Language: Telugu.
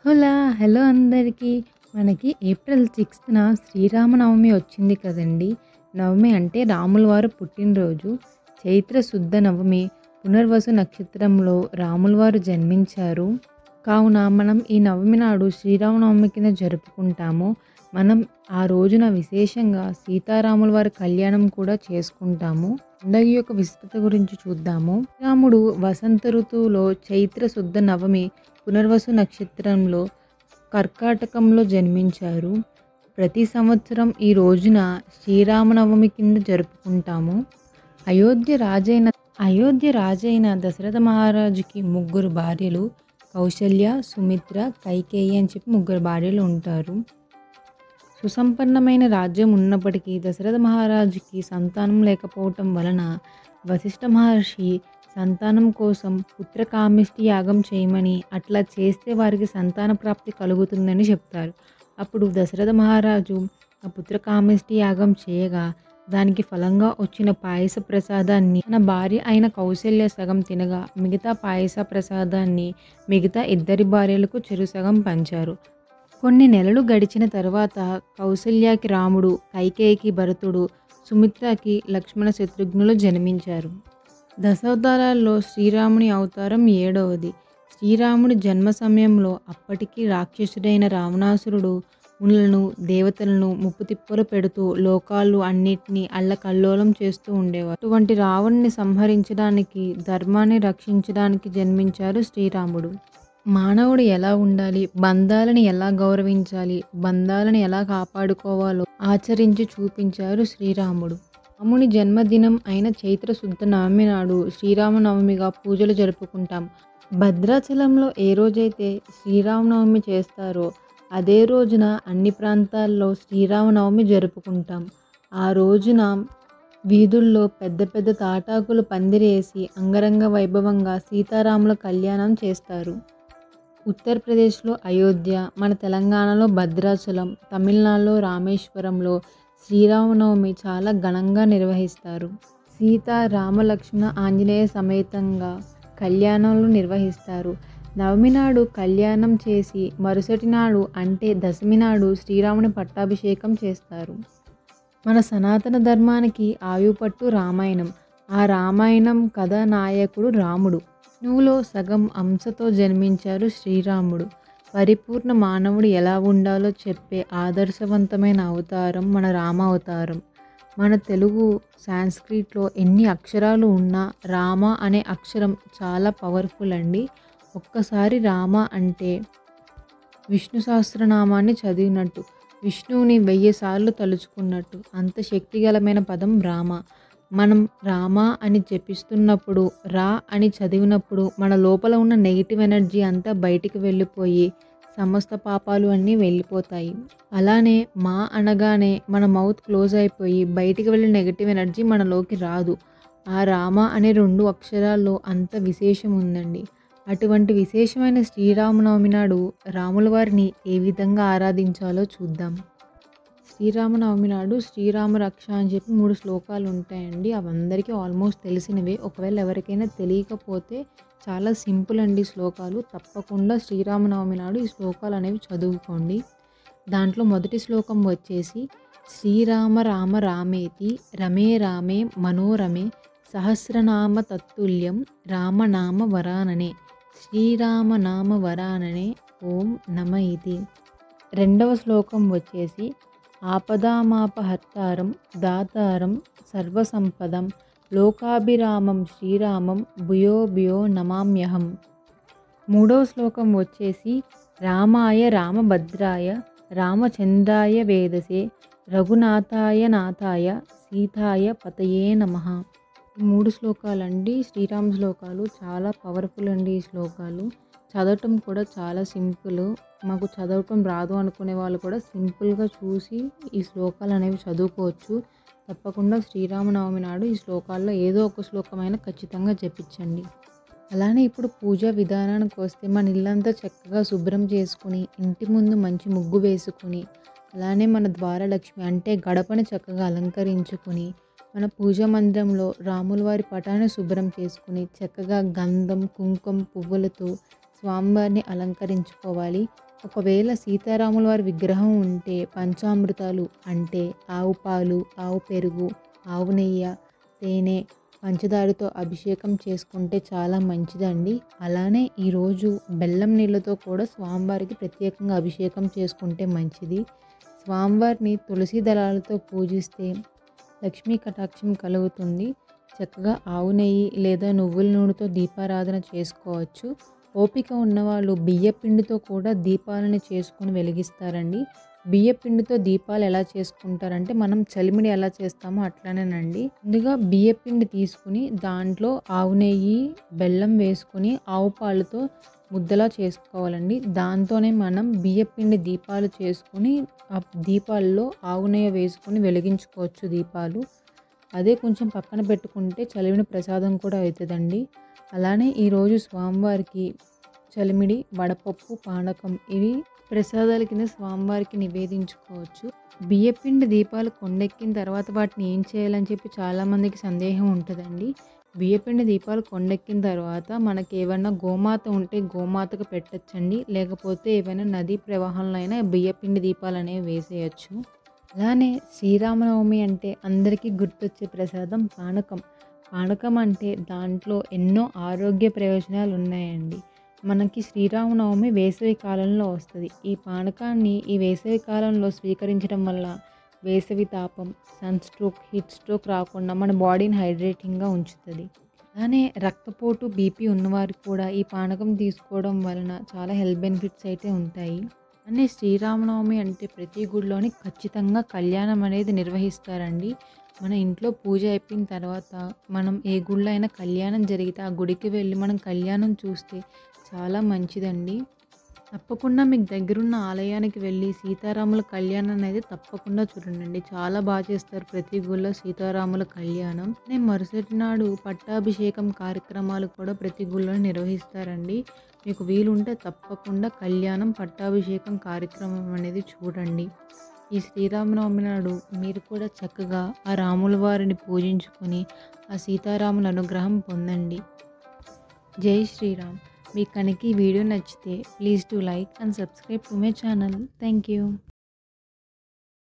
హోలా! హలో అందరికీ. మనకి ఏప్రిల్ 6న శ్రీరామనవమి వచ్చింది కదండీ! నవమి అంటే రాముల వారు పుట్టినరోజు. చైత్ర శుద్ధ నవమి పునర్వసు నక్షత్రంలో రాముల వారు జన్మించారు. కావున మనం ఈ నవమి నాడు శ్రీరామనవమి కింద జరుపుకుంటాము. మనం ఆ రోజున విశేషంగా సీతారాముల వారి కళ్యాణం కూడా చేసుకుంటాము. పండగ యొక్క విశిష్టత గురించి చూద్దాము. రాముడు వసంత ఋతువులో చైత్ర శుద్ధ నవమి పునర్వసు నక్షత్రంలో కర్కాటకంలో జన్మించారు. ప్రతి సంవత్సరం ఈ రోజున శ్రీరామనవమి కింద జరుపుకుంటాము. అయోధ్య రాజైన దశరథ మహారాజుకి ముగ్గురు భార్యలు కౌసల్య, సుమిత్ర, కైకేయి అని చెప్పి ముగ్గురు భార్యలు ఉంటారు. సుసంపన్నమైన రాజ్యం ఉన్నప్పటికీ దశరథ మహారాజుకి సంతానం లేకపోవటం వలన వశిష్ఠ మహర్షి సంతానం కోసం పుత్రకామిష్టి యాగం చేయమని, అట్లా చేస్తే వారికి సంతాన ప్రాప్తి కలుగుతుందని చెప్తారు. అప్పుడు దశరథ మహారాజు ఆ పుత్రకామిష్టి యాగం చేయగా దానికి ఫలంగా వచ్చిన పాయస ప్రసాదాన్ని తన భార్య అయిన కౌసల్య సగం తినగా మిగతా పాయస ప్రసాదాన్ని మిగతా ఇద్దరి భార్యలకు చెరు సగం పంచారు. కొన్ని నెలలు గడిచిన తర్వాత కౌసల్యకి రాముడు, కైకేయికి భరతుడు, సుమిత్రకి లక్ష్మణ శత్రుఘ్నులు జన్మించారు. దశావతారాల్లో శ్రీరాముని అవతారం 7వది. శ్రీరాముడి జన్మ సమయంలో అప్పటికి రాక్షసుడైన రావణాసురుడు మునులను, దేవతలను ముప్పుతిప్పలు పెడుతూ లోకాలు అన్నిటినీ అల్లకల్లోలం చేస్తూ ఉండేవారు. అటువంటి రావణుని సంహరించడానికి, ధర్మాన్ని రక్షించడానికి జన్మించారు శ్రీరాముడు. మానవుడు ఎలా ఉండాలి, బంధాలను ఎలా గౌరవించాలి, బంధాలను ఎలా కాపాడుకోవాలో ఆచరించి చూపించారు శ్రీరాముడు. రాముని జన్మదినం అయిన చైత్ర శుద్ధ నవమి నాడు శ్రీరామనవమిగా పూజలు జరుపుకుంటాం. భద్రాచలంలో ఏ రోజైతే శ్రీరామనవమి చేస్తారో అదే రోజున అన్ని ప్రాంతాల్లో శ్రీరామనవమి జరుపుకుంటాం. ఆ రోజున వీధుల్లో పెద్ద పెద్ద తాటాకులు పందిరేసి అంగరంగ వైభవంగా సీతారాముల కళ్యాణం చేస్తారు. ఉత్తరప్రదేశ్లో అయోధ్య, మన తెలంగాణలో భద్రాచలం, తమిళనాడులో రామేశ్వరంలో శ్రీరామనవమి చాలా ఘనంగా నిర్వహిస్తారు. సీత, రామ, లక్ష్మణ, ఆంజనేయ సమేతంగా కళ్యాణాలు నిర్వహిస్తారు. నవమి నాడు కళ్యాణం చేసి మరుసటి నాడు అంటే దశమి నాడు శ్రీరాముని పట్టాభిషేకం చేస్తారు. మన సనాతన ధర్మానికి ఆయుపట్టు రామాయణం. ఆ రామాయణం కథానాయకుడు రాముడు. విష్ణువులో సగం అంశతో జన్మించారు శ్రీరాముడు. పరిపూర్ణ మానవుడు ఎలా ఉండాలో చెప్పే ఆదర్శవంతమైన అవతారం మన రామ అవతారం. మన తెలుగు సాంస్క్రిట్లో ఎన్ని అక్షరాలు ఉన్నా రామ అనే అక్షరం చాలా పవర్ఫుల్ అండి. ఒక్కసారి రామ అంటే విష్ణు సహస్రనామాన్ని చదివినట్టు, విష్ణువుని 1000 సార్లు తలుచుకున్నట్టు. అంత శక్తిగలమైన పదం రామ. మనం రామ అని జపిస్తున్నప్పుడు, రా అని చదివినప్పుడు మన లోపల ఉన్న నెగిటివ్ ఎనర్జీ అంతా బయటికి వెళ్ళిపోయి సమస్త పాపాలు అన్నీ వెళ్ళిపోతాయి. అలానే మా అనగానే మన మౌత్ క్లోజ్ అయిపోయి బయటికి వెళ్ళే నెగిటివ్ ఎనర్జీ మనలోకి రాదు. ఆ రామ అనే 2 అక్షరాల్లో అంత విశేషం ఉందండి. అటువంటి విశేషమైన శ్రీరామనవమి నాడు రాముల వారిని ఏ విధంగా ఆరాధించాలో చూద్దాం. శ్రీరామనవమి నాడు శ్రీరామ రక్ష అని చెప్పి 3 శ్లోకాలు ఉంటాయండి. అవి అందరికీ ఆల్మోస్ట్ తెలిసినవే. ఒకవేళ ఎవరికైనా తెలియకపోతే చాలా సింపుల్ అండి శ్లోకాలు. తప్పకుండా శ్రీరామనవమి నాడు ఈ శ్లోకాలు అనేవి చదువుకోండి. దాంట్లో మొదటి శ్లోకం వచ్చేసి శ్రీరామ రామ రామేతి రమే రామే మనోరమే సహస్రనామ తత్తుల్యం రామనామ వరాననే శ్రీరామనామ వరాననే ఓం నమ ఇది. రెండవ శ్లోకం వచ్చేసి ఆపదామాపహర్తారం దాతారం సర్వసంపదం లోకాభిరామం శ్రీరామం భూయో భూయో నమామ్యహం. మూడవ శ్లోకం వచ్చేసి రామాయ రామభద్రాయ రామచంద్రాయ వేదసే రఘునాథాయ నాథాయ సీతాయ పతయే నమః. ఈ 3 శ్లోకాలండి శ్రీరామ శ్లోకాలు. చాలా పవర్ఫుల్ అండి ఈ శ్లోకాలు. చదవటం కూడా చాలా సింపుల్. మాకు చదవటం రాదు అనుకునే వాళ్ళు కూడా సింపుల్గా చూసి ఈ శ్లోకాలు అనేవి చదువుకోవచ్చు. తప్పకుండా శ్రీరామనవమి నాడు ఈ శ్లోకాల్లో ఏదో ఒక శ్లోకమైనా ఖచ్చితంగా జపించండి. అలానే ఇప్పుడు పూజా విధానానికి వస్తే మన ఇల్లంతా చక్కగా శుభ్రం చేసుకుని, ఇంటి ముందు మంచి ముగ్గు వేసుకుని, అలానే మన ద్వారలక్ష్మి అంటే గడపని చక్కగా అలంకరించుకుని, మన పూజా మందిరంలో రాముల వారి పటాన్ని శుభ్రం చేసుకుని చక్కగా గంధం, కుంకుమ, పువ్వులతో స్వామివారిని అలంకరించుకోవాలి. ఒకవేళ సీతారాముల వారి విగ్రహం ఉంటే పంచామృతాలు అంటే ఆవు పాలు, ఆవు పెరుగు, ఆవు నెయ్యి, తేనె, పంచదారతో అభిషేకం చేసుకుంటే చాలా మంచిదండి. అలానే ఈరోజు బెల్లం నీళ్ళతో కూడా స్వామివారికి ప్రత్యేకంగా అభిషేకం చేసుకుంటే మంచిది. స్వామివారిని తులసి దళాలతో పూజిస్తే లక్ష్మీ కటాక్షం కలుగుతుంది. చక్కగా ఆవు నెయ్యి లేదా నువ్వుల నూనెతో దీపారాధన చేసుకోవచ్చు. ఓపిక ఉన్నవాళ్ళు బియ్యపిండితో కూడా దీపాలను చేసుకొని వెలిగిస్తారండి. బియ్యపిండితో దీపాలు ఎలా చేసుకుంటారంటే మనం చలిమిడి ఎలా చేస్తామో అట్లానేనండి. ముందుగా బియ్యపిండి తీసుకుని దాంట్లో ఆవు నెయ్యి, బెల్లం వేసుకొని ఆవు పాలతో ముద్దలా చేసుకోవాలండి. దాంతోనే మనం బియ్యపిండి దీపాలు చేసుకొని ఆ దీపాల్లో ఆవు నెయ్యి వేసుకొని వెలిగించుకోవచ్చు దీపాలు. అదే కొంచెం పక్కన పెట్టుకుంటే చలిమిడి ప్రసాదం కూడా అవుతుందండి. అలానే ఈరోజు స్వామివారికి చలిమిడి, వడపప్పు, పానకం ఇవి ప్రసాదాల కింద స్వామివారికి నివేదించుకోవచ్చు. బియ్యపిండి దీపాలు కొండెక్కిన తర్వాత వాటిని ఏం చేయాలని చెప్పి చాలామందికి సందేహం ఉంటుందండి. బియ్యపిండి దీపాలు కొండెక్కిన తర్వాత మనకి ఏమన్నా గోమాత ఉంటే గోమాతకు పెట్టచ్చండి. లేకపోతే ఏవైనా నదీ ప్రవాహంలో అయినా బియ్యపిండి దీపాలు అనేవి వేసేయచ్చు. అలానే శ్రీరామనవమి అంటే అందరికీ గుర్తొచ్చే ప్రసాదం పానకం. పానకం అంటే దాంట్లో ఎన్నో ఆరోగ్య ప్రయోజనాలు ఉన్నాయండి. మనకి శ్రీరామనవమి వేసవి కాలంలో వస్తుంది. ఈ పానకాన్ని ఈ వేసవి కాలంలో స్వీకరించడం వల్ల వేసవి తాపం, సన్ స్ట్రోక్, హీట్ స్ట్రోక్ రాకుండా మన బాడీని హైడ్రేటింగ్గా ఉంచుతుంది. అలానే రక్తపోటు, బీపీ ఉన్నవారికి కూడా ఈ పానకం తీసుకోవడం వలన చాలా హెల్త్ బెనిఫిట్స్ అయితే ఉంటాయి. అనే శ్రీరామనవమి అంటే ప్రతి గుడిలోని ఖచ్చితంగా కళ్యాణం అనేది నిర్వహిస్తారండి. మన ఇంట్లో పూజ అయిపోయిన తర్వాత మనం ఏ గుడిలో అయినా కళ్యాణం జరిగితే ఆ గుడికి వెళ్ళి మనం కళ్యాణం చూస్తే చాలా మంచిదండి. తప్పకుండా మీకు దగ్గరున్న ఆలయానికి వెళ్ళి సీతారాముల కళ్యాణం అనేది తప్పకుండా చూడండి. చాలా బాగా చేస్తారు ప్రతి గుడిలో సీతారాముల కళ్యాణం. మరుసటి నాడు పట్టాభిషేకం కార్యక్రమాలు కూడా ప్రతి గుడిలో నిర్వహిస్తారండి. మీకు వీలుంటే తప్పకుండా కళ్యాణం, పట్టాభిషేకం కార్యక్రమం అనేది చూడండి. ఈ శ్రీరామనవమి నాడు మీరు కూడా చక్కగా ఆ రాముల వారిని పూజించుకొని ఆ సీతారాముల అనుగ్రహం పొందండి. జై శ్రీరామ్. మీకు కనుక ఈ వీడియో నచ్చితే please to like and subscribe to my channel. Thank you.